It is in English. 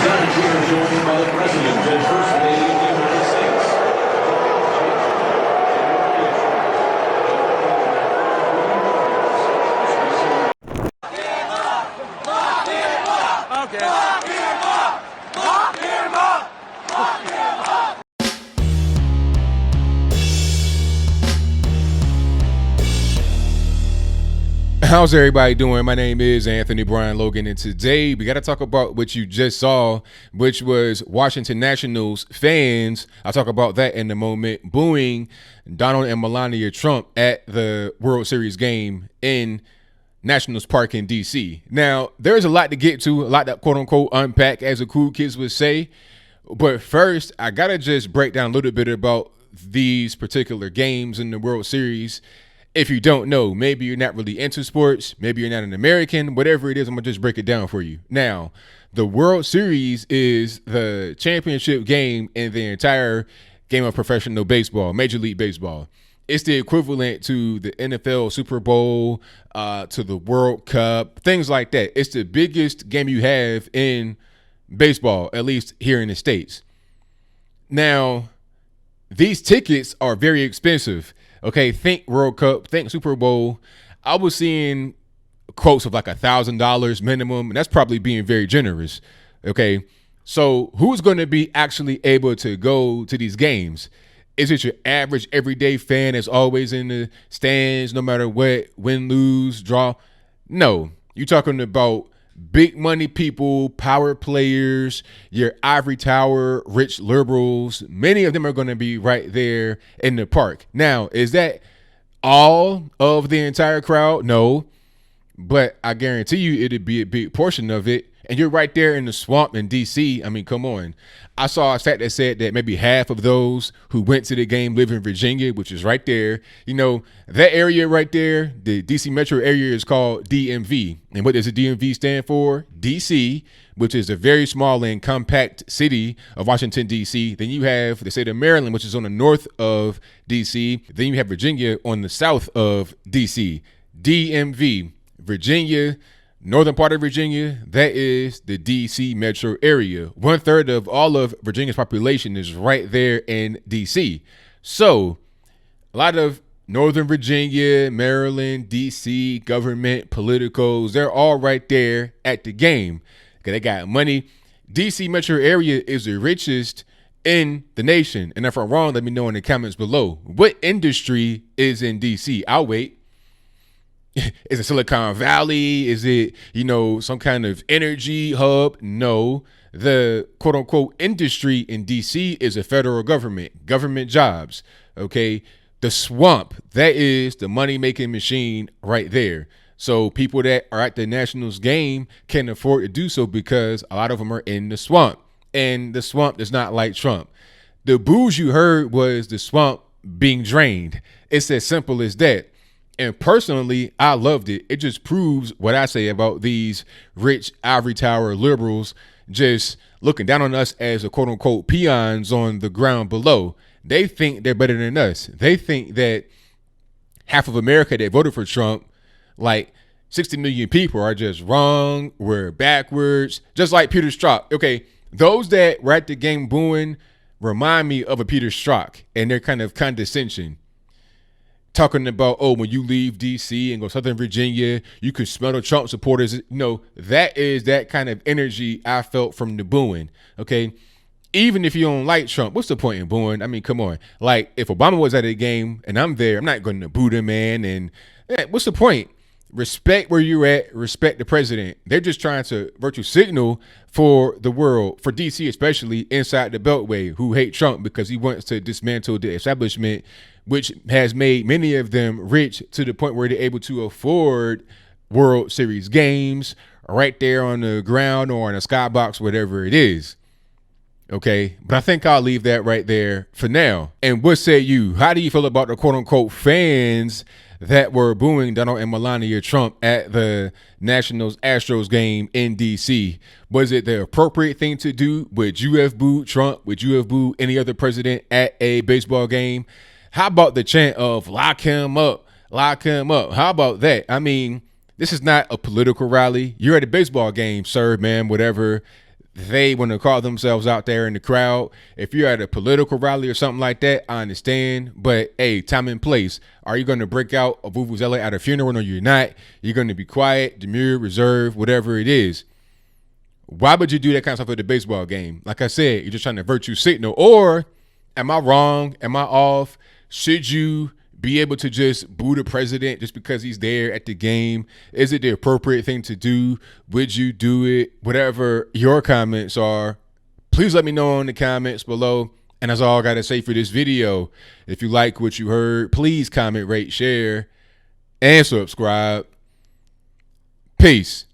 Presented here joined by the President and First Lady of the United States. How's everybody doing? My name is Anthony Brian Logan, and today we got to talk about what you just saw, which was Washington Nationals fans. I'll talk about that in a moment, booing Donald and Melania Trump at the World Series game in Nationals Park in D.C. Now, there's a lot to get to, a lot to quote-unquote unpack, as the cool kids would say. But first, I got to just break down a little bit about these particular games in the World Series. If you don't know, maybe you're not really into sports, maybe you're not an American, whatever it is, I'm going to just break it down for you. Now, the World Series is the championship game in the entire game of professional baseball, Major League Baseball. It's the equivalent to the NFL Super Bowl, to the World Cup, things like that. It's the biggest game you have in baseball, at least here in the States. Now, these tickets are very expensive. Okay, think World Cup, think Super Bowl. I was seeing quotes of like $1,000 minimum, and that's probably being very generous. Okay, so who's going to be actually able to go to these games? Is it your average everyday fan that's always in the stands, no matter what, win, lose, draw? No, you're talking about big money people, power players, your ivory tower, rich liberals. Many of them are going to be right there in the park. Now, is that all of the entire crowd? No, but I guarantee you it'd be a big portion of it. And you're right there in the swamp in D.C. I mean, come on. I saw a stat that said that maybe half of those who went to the game live in Virginia, which is right there. You know, that area right there, the D.C. metro area is called DMV. And what does the DMV stand for? D.C., which is a very small and compact city of Washington, D.C. Then you have the state of Maryland, which is on the north of D.C. Then you have Virginia on the south of D.C. DMV, Virginia, northern part of Virginia, that is the D.C. metro area. 1/3 of all of Virginia's population is right there in D.C. So a lot of Northern Virginia, Maryland, D.C. government, politicals, they're all right there at the game. Okay, they got money. D.C. metro area is the richest in the nation. And if I'm wrong, let me know in the comments below. What industry is in D.C.? I'll wait. Is it Silicon Valley? Is it, some kind of energy hub? No. The quote unquote industry in DC is a federal government jobs. Okay. The swamp, that is the money making machine right there. So people that are at the Nationals game can afford to do so because a lot of them are in the swamp, and the swamp does not like Trump. The boos you heard was the swamp being drained. It's as simple as that. And personally, I loved it. It just proves what I say about these rich ivory tower liberals just looking down on us as a quote unquote peons on the ground below. They think they're better than us. They think that half of America that voted for Trump, like 60 million people, are just wrong. We're backwards, just like Peter Strzok. Okay, those that were at the game booing remind me of a Peter Strzok and their kind of condescension. Talking about, when you leave D.C. and go Southern Virginia, you can smell the Trump supporters. That is that kind of energy I felt from the booing, okay? Even if you don't like Trump, what's the point in booing? I mean, come on. Like, if Obama was at a game and I'm there, I'm not going to boo the man. And what's the point? Respect where you're at. Respect the president. They're just trying to virtue signal for the world, for D.C. especially, inside the Beltway, who hate Trump because he wants to dismantle the establishment, which has made many of them rich to the point where they're able to afford World Series games right there on the ground or in a skybox, whatever it is. Okay, but I think I'll leave that right there for now. And what say you? How do you feel about the quote unquote fans that were booing Donald and Melania Trump at the Nationals Astros game in DC? Was it the appropriate thing to do? Would you have booed Trump? Would you have booed any other president at a baseball game? How about the chant of lock him up, lock him up? How about that? I mean, this is not a political rally. You're at a baseball game, sir, man, whatever. they want to call themselves out there in the crowd. If you're at a political rally or something like that, I understand. But hey, time and place. Are you going to break out a vuvuzela at a funeral? No, you're not. You're going to be quiet, demure, reserved, whatever it is. Why would you do that kind of stuff at the baseball game? Like I said, you're just trying to virtue signal. Or am I wrong? Am I off? Should you be able to just boo the president just because he's there at the game? Is it the appropriate thing to do? Would you do it? Whatever your comments are, please let me know in the comments below. And that's all I got to say for this video. If you like what you heard, please comment, rate, share, and subscribe. Peace.